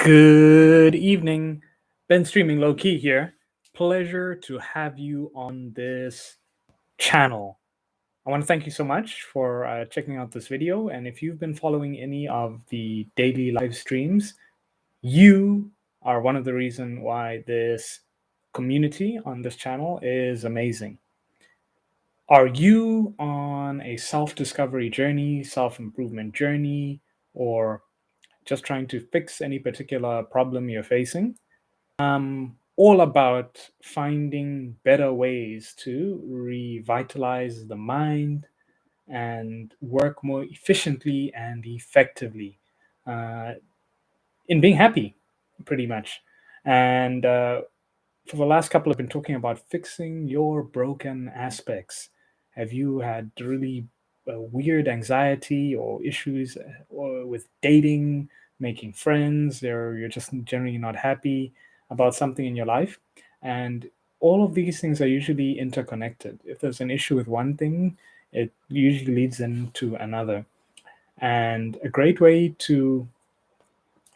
Good evening. Ben streaming low key here. Pleasure to have you on this channel. I want to thank you so much for checking out this video. And if you've been following any of the daily live streams, you are one of the reason why this community on this channel is amazing. Are you on a self-discovery journey, self-improvement journey, or just trying to fix any particular problem you're facing? All about finding better ways to revitalize the mind and work more efficiently and effectively uh, in being happy, pretty much. And for the last couple, I've been talking about fixing your broken aspects. Have you had really weird anxiety or issues or with dating, making friends, or you're just generally not happy about something in your life? And all of these things are usually interconnected. If there's an issue with one thing, it usually leads into another. And a great way to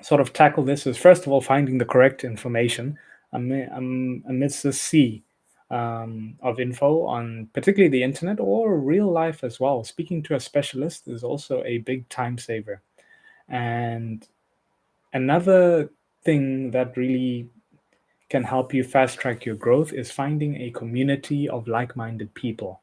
sort of tackle this is, first of all, finding the correct information amidst the sea of info on particularly the internet or real life as well. Speaking to a specialist is also a big time saver. And another thing that really can help you fast track your growth is finding a community of like-minded people,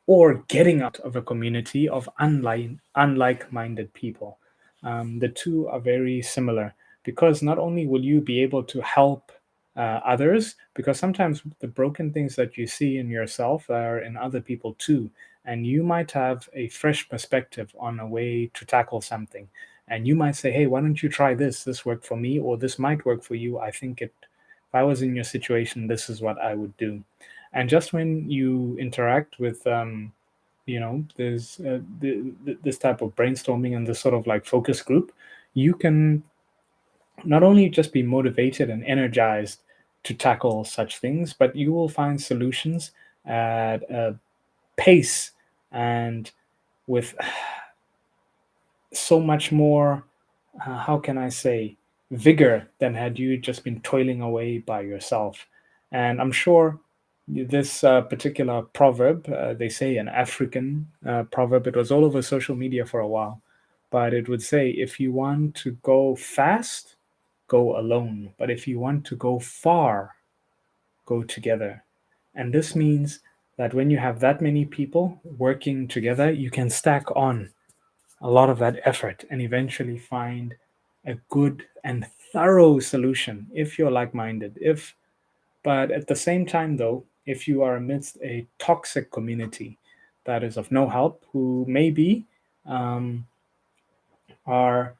or getting out of a community of unlike-minded people. The two are very similar, because not only will you be able to help others, because sometimes the broken things that you see in yourself are in other people too, and you might have a fresh perspective on a way to tackle something. And you might say, hey, why don't you try this? This worked for me, or this might work for you. I think if I was in your situation, this is what I would do. And just when you interact with there's this type of brainstorming and this sort of like focus group, you can not only just be motivated and energized to tackle such things, but you will find solutions at a pace and with so much more, how can I say, vigor than had you just been toiling away by yourself. And I'm sure this particular proverb, they say an African proverb, it was all over social media for a while, but it would say, if you want to go fast, go alone. But if you want to go far, go together. And this means that when you have that many people working together, you can stack on a lot of that effort and eventually find a good and thorough solution if you're like-minded. But at the same time, though, if you are amidst a toxic community that is of no help, who maybe um, are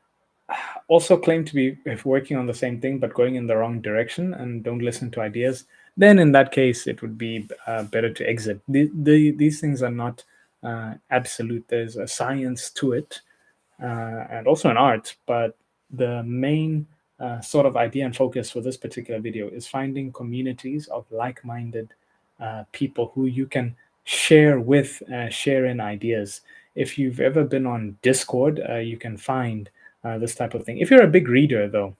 also claim to be working on the same thing but going in the wrong direction and don't listen to ideas, then in that case it would be better to exit. These things are not absolute. There's a science to it, and also an art, but the main sort of idea and focus for this particular video is finding communities of like-minded people who you can share with, share in ideas. If you've ever been on Discord, you can find this type of thing. If you're a big reader, though,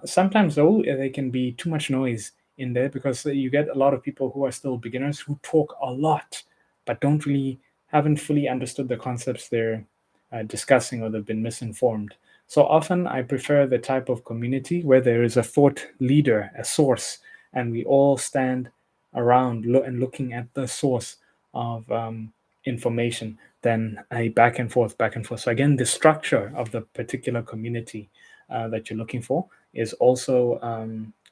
sometimes though there can be too much noise in there, because you get a lot of people who are still beginners who talk a lot but haven't fully understood the concepts they're discussing, or they've been misinformed. So often I prefer the type of community where there is a thought leader, a source, and we all stand around and looking at the source of information, than a back and forth, back and forth. So again, the structure of the particular community that you're looking for is also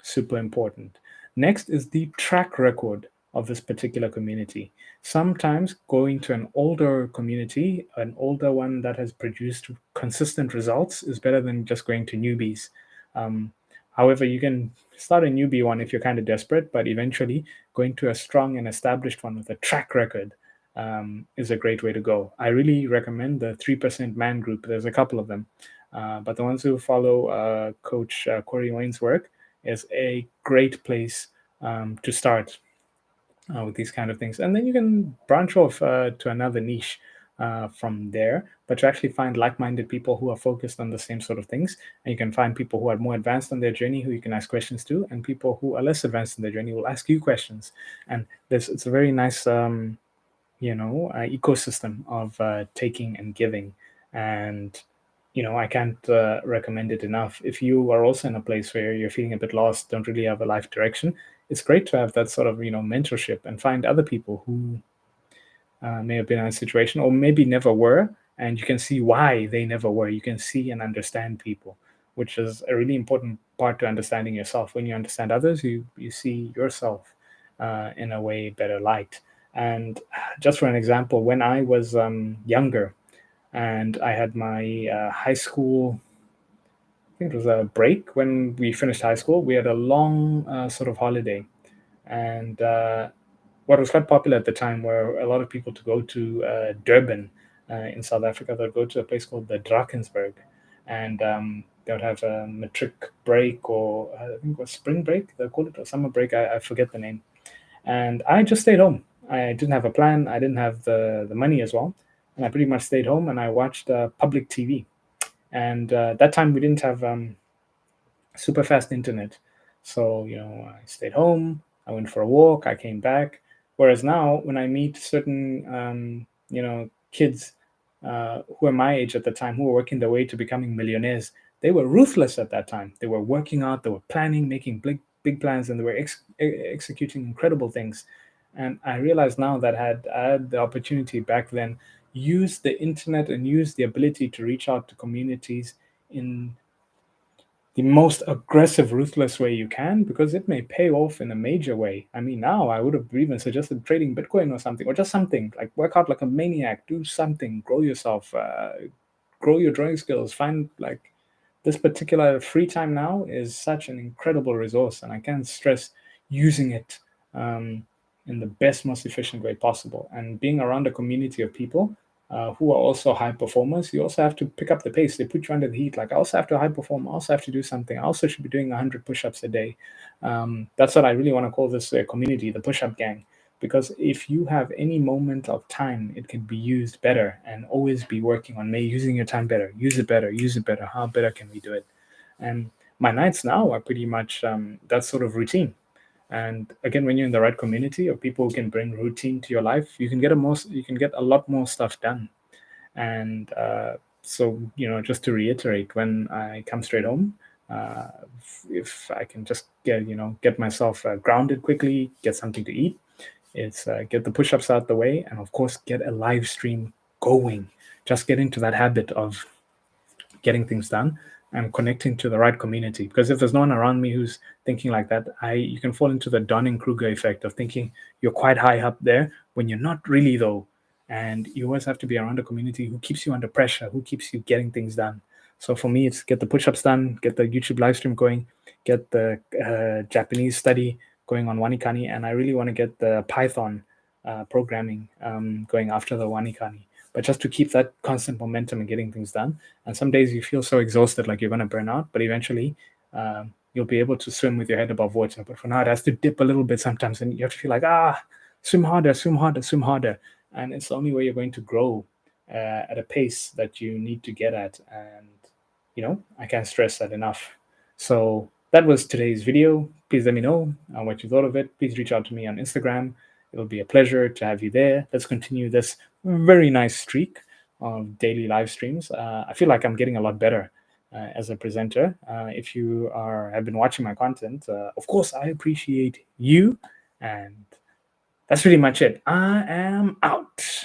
super important. Next is the track record of this particular community. Sometimes going to an older community, an older one that has produced consistent results, is better than just going to newbies. However, you can start a newbie one if you're kind of desperate, but eventually going to a strong and established one with a track record is a great way to go. I really recommend the 3% Man group. There's a couple of them, but the ones who follow Coach Corey Wayne's work is a great place to start with these kind of things. And then you can branch off to another niche. from there, but to actually find like-minded people who are focused on the same sort of things. And you can find people who are more advanced on their journey who you can ask questions to, and people who are less advanced in their journey will ask you questions. And it's a very nice ecosystem of taking and giving. And I can't recommend it enough. If you are also in a place where you're feeling a bit lost, don't really have a life direction, it's great to have that sort of mentorship and find other people who may have been in a situation or maybe never were, and you can see why they never were. You can see and understand people, which is a really important part to understanding yourself. When you understand others, you see yourself in a way better light. And just for an example, when I was younger and I had my high school, I think it was a break when we finished high school, we had a long sort of holiday. And what was quite popular at the time were a lot of people to go to Durban in South Africa. They'd go to a place called the Drakensberg, and they would have a matric break, or I think it was spring break, they call it, or summer break. I forget the name. And I just stayed home. I didn't have a plan. I didn't have the money as well. And I pretty much stayed home and I watched public TV. And that time we didn't have super fast internet. So, I stayed home, I went for a walk, I came back. Whereas now, when I meet certain, kids who are my age at the time, who were working their way to becoming millionaires, they were ruthless at that time. They were working out, they were planning, making big plans, and they were executing incredible things. And I realize now that had I had the opportunity back then, use the internet and use the ability to reach out to communities in the most aggressive, ruthless way you can, because it may pay off in a major way. I mean, now I would have even suggested trading Bitcoin or something, or just something like work out like a maniac, do something, grow yourself, grow your drawing skills, find like this particular free time now is such an incredible resource, and I can't stress using it in the best, most efficient way possible. And being around a community of people who are also high performers, you also have to pick up the pace. They put you under the heat. Like, I also have to high perform. I also have to do something. I also should be doing 100 push-ups a day. That's what I really want to call this community, the push-up gang. Because if you have any moment of time, it can be used better, and always be working on using your time better. Use it better. Use it better. How better can we do it? And my nights now are pretty much that sort of routine. And again, when you're in the right community of people who can bring routine to your life, you can get a lot more stuff done. And so, just to reiterate, when I come straight home, uh, if I can just get myself grounded quickly, get something to eat, it's get the push-ups out the way, and of course get a live stream going. Just get into that habit of getting things done and connecting to the right community. Because if there's no one around me who's thinking like that, you can fall into the Dunning-Kruger effect of thinking you're quite high up there when you're not really, though. And you always have to be around a community who keeps you under pressure, who keeps you getting things done. So for me, it's get the push-ups done, get the YouTube live stream going, get the Japanese study going on Wanikani, and I really want to get the Python programming going after the Wanikani. But just to keep that constant momentum and getting things done. And some days you feel so exhausted, like you're going to burn out, but eventually you'll be able to swim with your head above water. But for now, it has to dip a little bit sometimes, and you have to feel like, swim harder, swim harder, swim harder. And it's the only way you're going to grow at a pace that you need to get at. And, I can't stress that enough. So that was today's video. Please let me know what you thought of it. Please reach out to me on Instagram. It'll be a pleasure to have you there. Let's continue this very nice streak of daily live streams. I feel like I'm getting a lot better as a presenter. If you have been watching my content, of course, I appreciate you. And that's pretty much it. I am out.